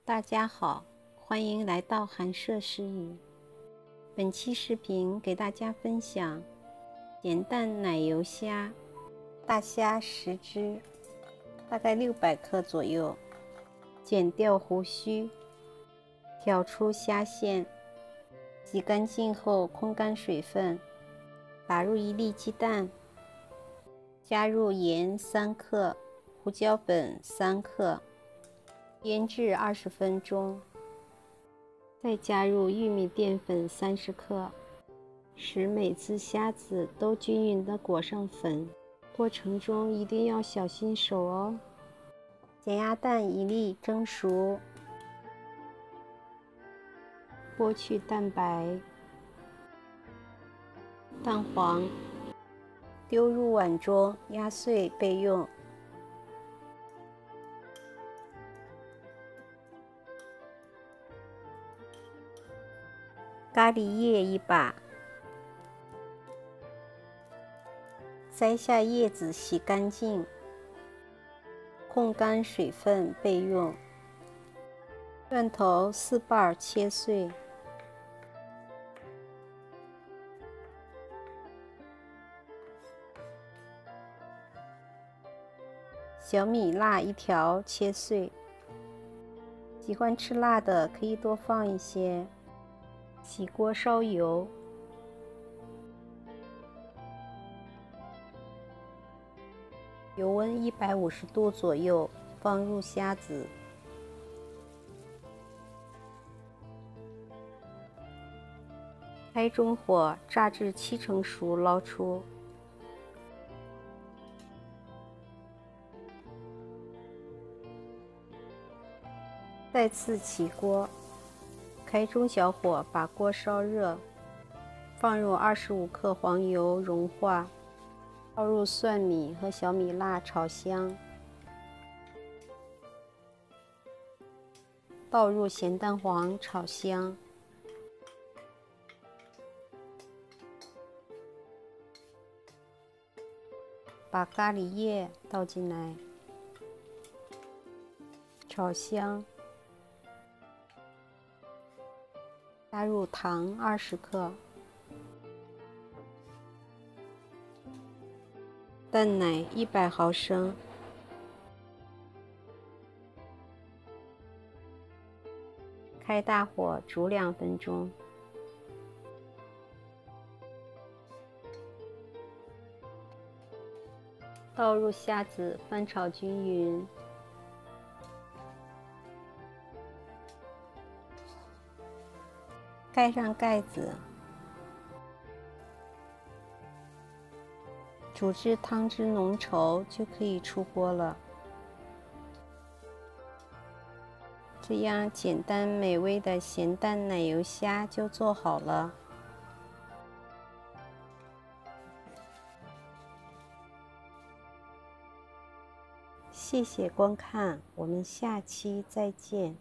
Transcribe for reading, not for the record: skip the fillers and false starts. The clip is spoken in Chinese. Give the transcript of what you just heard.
大家好，欢迎来到寒舍诗语。本期视频给大家分享咸蛋奶油虾。大虾10只，大概600克左右。剪掉胡须，挑出虾线，洗干净后烘干水分，打入1粒鸡蛋，加入盐3克，胡椒粉3克。腌制20分钟，再加入玉米淀粉30克，使每只虾子都均匀地裹上粉。过程中一定要小心手哦。咸鸭蛋1粒蒸熟，剥去蛋白，蛋黄丢入碗中压碎备用。咖喱叶1把，摘下叶子洗干净，控干水分备用。蒜头4瓣切碎，小米辣1条切碎，喜欢吃辣的可以多放一些。起锅烧油，油温150度左右，放入虾子，开中火炸至70%熟，捞出。再次起锅，开中小火把锅烧热，放入25克黄油融化，倒入蒜米和小米辣炒香，倒入咸蛋黄炒香，把咖喱叶倒进来，炒香，加入糖20克，蛋奶100毫升，开大火煮2分钟，倒入虾子翻炒均匀，盖上盖子，煮至汤汁浓稠就可以出锅了。这样简单美味的咸蛋奶油虾就做好了。谢谢观看，我们下期再见。